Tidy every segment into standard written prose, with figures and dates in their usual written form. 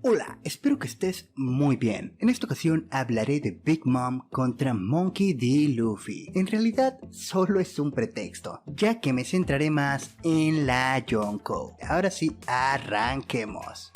Hola, espero que estés muy bien. En esta ocasión hablaré de Big Mom contra Monkey D. Luffy. En realidad solo es un pretexto, ya que me centraré más en la Yonko. Ahora sí, arranquemos.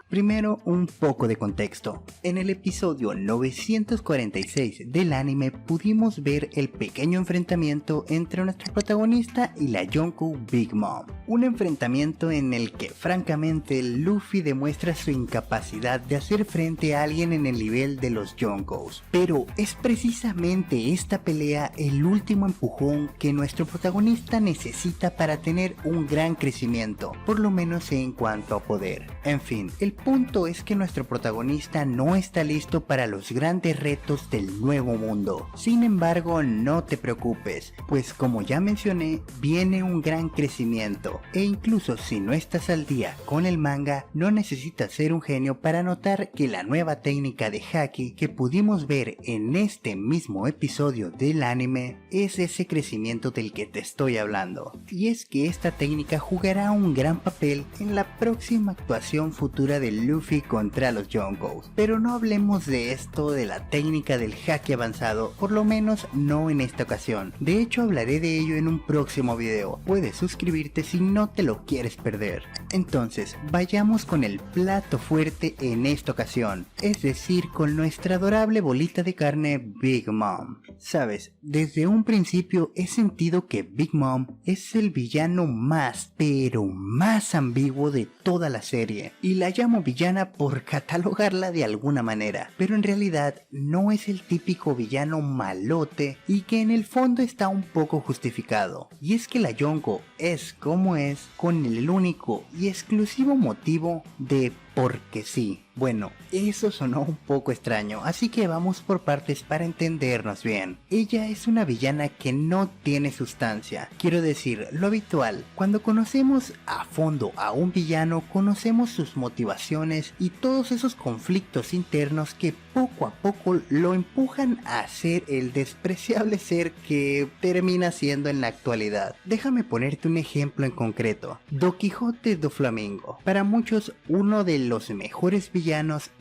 Primero, un poco de contexto. En el episodio 946 del anime pudimos ver el pequeño enfrentamiento entre nuestra protagonista y la Yonko Big Mom. Un enfrentamiento en el que francamente Luffy demuestra su incapacidad de hacer frente a alguien en el nivel de los Yonkos. Pero es precisamente esta pelea el último empujón que nuestro protagonista necesita para tener un gran crecimiento, por lo menos en cuanto a poder. En fin, el punto es que nuestro protagonista no está listo para los grandes retos del nuevo mundo. Sin embargo, no te preocupes, pues como ya mencioné, viene un gran crecimiento, e incluso si no estás al día con el manga, no necesitas ser un genio para notar que la nueva técnica de Haki que pudimos ver en este mismo episodio del anime es ese crecimiento del que te estoy hablando. Y es que esta técnica jugará un gran papel en la próxima actuación futura de Luffy contra los Yonkos. Pero no hablemos de esto, de la técnica del Haki avanzado, por lo menos no en esta ocasión. De hecho hablaré de ello en un próximo video. Puedes suscribirte si no te lo quieres perder. Entonces, vayamos con el plato fuerte en esta ocasión, es decir, con nuestra adorable bolita de carne Big Mom. Sabes, desde un principio he sentido que Big Mom es el villano más, pero más ambiguo de toda la serie, y la llamo villana por catalogarla de alguna manera, pero en realidad no es el típico villano malote y que en el fondo está un poco justificado. Y es que la Yonko es como es, con el único y exclusivo motivo de porque sí. Bueno, eso sonó un poco extraño, así que vamos por partes para entendernos bien. Ella es una villana que no tiene sustancia. Quiero decir, lo habitual, cuando conocemos a fondo a un villano, conocemos sus motivaciones y todos esos conflictos internos que poco a poco lo empujan a ser el despreciable ser que termina siendo en la actualidad. Déjame ponerte un ejemplo en concreto. Don Quijote do Flamingo, para muchos uno de los mejores villanos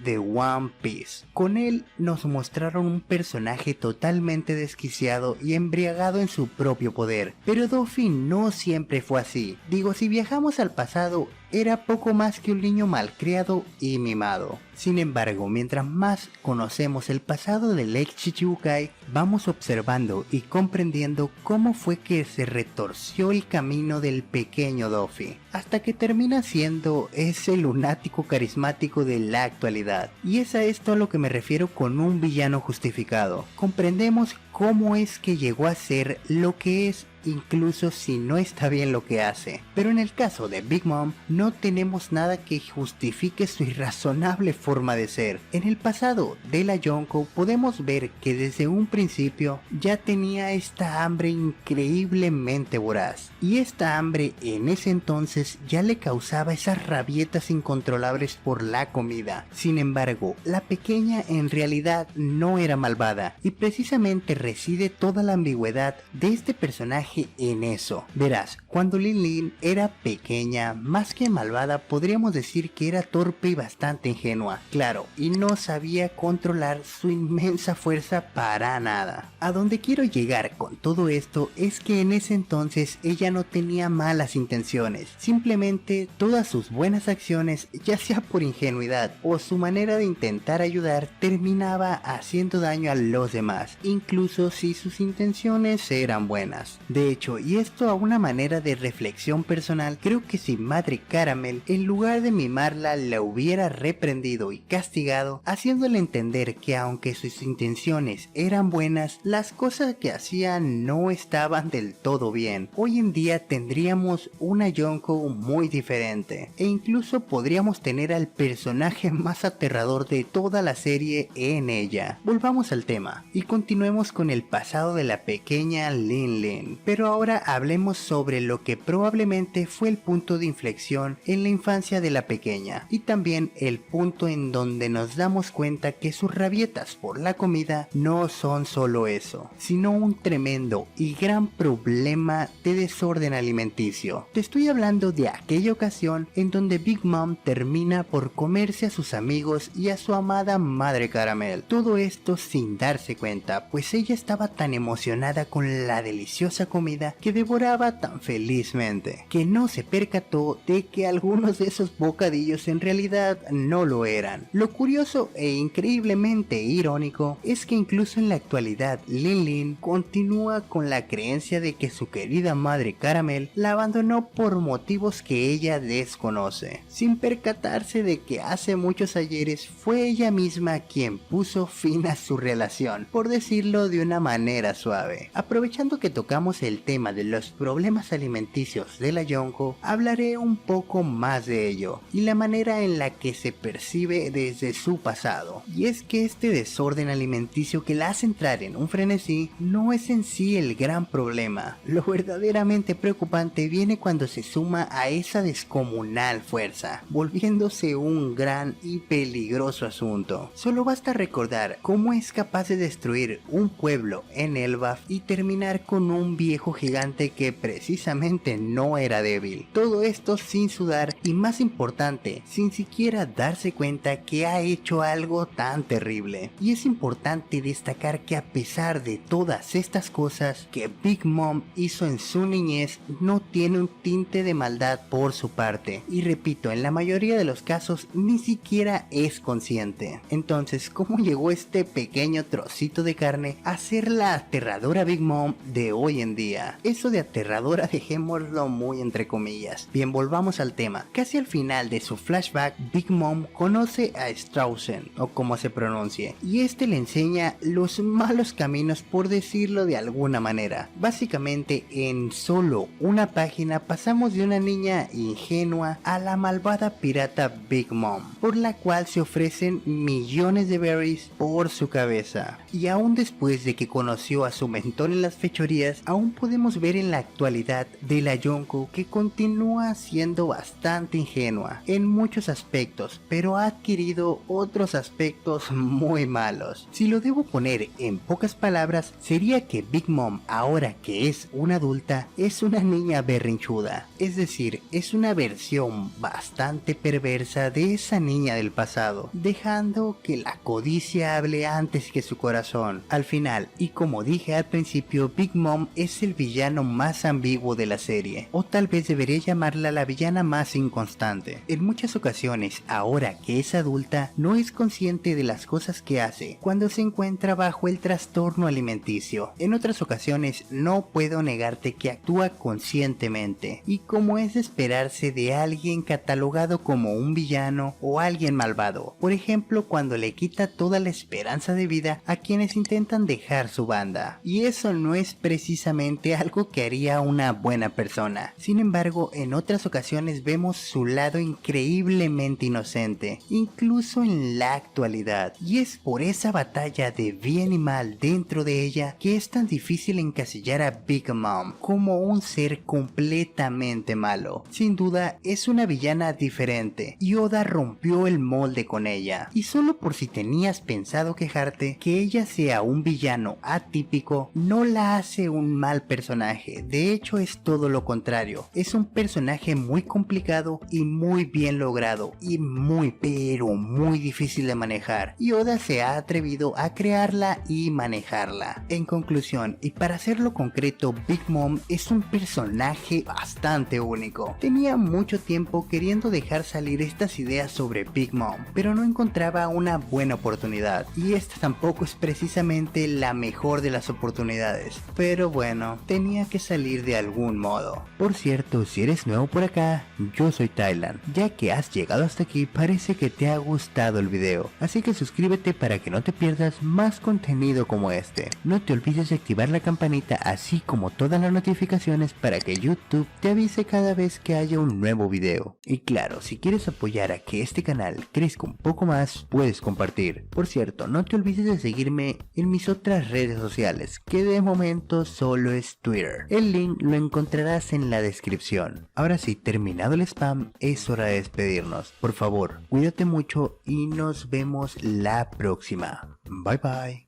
de One Piece. Con él nos mostraron un personaje totalmente desquiciado y embriagado en su propio poder, pero Luffy no siempre fue así. Digo, si viajamos al pasado, era poco más que un niño malcriado y mimado. Sin embargo, mientras más conocemos el pasado del ex Chichibukai, vamos observando y comprendiendo cómo fue que se retorció el camino del pequeño Luffy, hasta que termina siendo ese lunático carismático de la actualidad. Y es a esto a lo que me refiero con un villano justificado. Comprendemos cómo es que llegó a ser lo que es, incluso si no está bien lo que hace. Pero en el caso de Big Mom, no tenemos nada que justifique su irrazonable forma de ser. En el pasado de la Yonko podemos ver que desde un principio ya tenía esta hambre increíblemente voraz. Y esta hambre en ese entonces ya le causaba esas rabietas incontrolables por la comida. Sin embargo, la pequeña en realidad no era malvada, y precisamente reside toda la ambigüedad de este personaje en eso. Verás, cuando Lin Lin era pequeña, más que malvada, podríamos decir que era torpe y bastante ingenua, claro, y no sabía controlar su inmensa fuerza para nada. A donde quiero llegar con todo esto es que en ese entonces ella no tenía malas intenciones, simplemente todas sus buenas acciones, ya sea por ingenuidad o su manera de intentar ayudar, terminaba haciendo daño a los demás, incluso si sus intenciones eran buenas. De hecho, y esto a una manera de reflexión personal, creo que si Madre Caramel, en lugar de mimarla, la hubiera reprendido y castigado, haciéndole entender que aunque sus intenciones eran buenas, las cosas que hacía no estaban del todo bien, hoy en día tendríamos una Yonko muy diferente, e incluso podríamos tener al personaje más aterrador de toda la serie en ella. Volvamos al tema y continuemos con el pasado de la pequeña Lin Lin. Pero ahora hablemos sobre lo que probablemente fue el punto de inflexión en la infancia de la pequeña, y también el punto en donde nos damos cuenta que sus rabietas por la comida no son solo eso, sino un tremendo y gran problema de desorden alimenticio. Te estoy hablando de aquella ocasión en donde Big Mom termina por comerse a sus amigos y a su amada madre Caramel. Todo esto sin darse cuenta, pues ella estaba tan emocionada con la deliciosa comida que devoraba tan felizmente, que no se percató de que algunos de esos bocadillos en realidad no lo eran. Lo curioso e increíblemente irónico es que incluso en la actualidad Lin Lin continúa con la creencia de que su querida madre Caramel la abandonó por motivos que ella desconoce, sin percatarse de que hace muchos ayeres fue ella misma quien puso fin a su relación, por decirlo de una manera suave. Aprovechando que tocamos el tema de los problemas alimenticios de la Yonko, hablaré un poco más de ello y la manera en la que se percibe desde su pasado. Y es que este desorden alimenticio que la hace entrar en un frenesí no es en sí el gran problema. Lo verdaderamente preocupante viene cuando se suma a esa descomunal fuerza, volviéndose un gran y peligroso asunto. Solo basta recordar cómo es capaz de destruir un pueblo en Elbaf y terminar con un viejo gigante que precisamente no era débil. Todo esto sin sudar y, más importante, sin siquiera darse cuenta que ha hecho algo tan terrible. Y es importante destacar que a pesar de todas estas cosas que Big Mom hizo en su niñez, no tiene un tinte de maldad por su parte. Y repito, en la mayoría de los casos ni siquiera es consciente. Entonces, ¿cómo llegó este pequeño trocito de carne a ser la aterradora Big Mom de hoy en día? Eso de aterradora dejémoslo muy entre comillas. Bien, volvamos al tema. Casi al final de su flashback, Big Mom conoce a Straussen, o como se pronuncie, y este le enseña los malos caminos, por decirlo de alguna manera. Básicamente, en solo una página pasamos de una niña ingenua a la malvada pirata Big Mom, por la cual se ofrecen millones de berries por su cabeza. Y aún después de que conoció a su mentor en las fechorías, aún podemos ver en la actualidad de la Yonko que continúa siendo bastante ingenua en muchos aspectos, pero ha adquirido otros aspectos muy malos. Si lo debo poner en pocas palabras, sería que Big Mom, ahora que es una adulta, es una niña berrinchuda, es decir, es una versión bastante perversa de esa niña del pasado, dejando que la codicia hable antes que su corazón. Al final, y como dije al principio, Big Mom es el villano más ambiguo de la serie, o tal vez debería llamarla la villana más inconstante. En muchas ocasiones, ahora que es adulta, no es consciente de las cosas que hace cuando se encuentra bajo el trastorno alimenticio. En otras ocasiones no puedo negarte que actúa conscientemente, y como es de esperarse de alguien catalogado como un villano o alguien malvado. Por ejemplo, cuando le quita toda la esperanza de vida a quienes intentan dejar su banda. Y eso no es precisamente algo que haría una buena persona. Sin embargo, en otras ocasiones vemos su lado increíblemente inocente, incluso en la actualidad. Y es por esa batalla de bien y mal dentro de ella que es tan difícil encasillar a Big Mom como un ser completamente malo. Sin duda es una villana diferente, y Oda rompió el molde con ella. Y solo por si tenías pensado quejarte, que ella sea un villano atípico no la hace un mal personaje. De hecho, es todo lo contrario. Es un personaje muy complicado y muy bien logrado, y muy pero muy difícil de manejar, y Oda se ha atrevido a crearla y manejarla. En conclusión, y para hacerlo concreto, Big Mom es un personaje bastante único. Tenía mucho tiempo queriendo dejar salir estas ideas sobre Big Mom, pero no encontraba una buena oportunidad, y esta tampoco es precisamente la mejor de las oportunidades, pero bueno, tenía que salir de algún modo. Por cierto, si eres nuevo por acá, yo soy Thailand. Ya que has llegado hasta aquí, parece que te ha gustado el video, así que suscríbete para que no te pierdas más contenido como este. No te olvides de activar la campanita, así como todas las notificaciones, para que YouTube te avise cada vez que haya un nuevo video. Y claro, si quieres apoyar a que este canal crezca un poco más, puedes compartir. Por cierto, no te olvides de seguirme en mis otras redes sociales, que de momento solo es Twitter. El link lo encontrarás en la descripción. Ahora sí, terminado el spam, es hora de despedirnos. Por favor, cuídate mucho y nos vemos la próxima. Bye bye.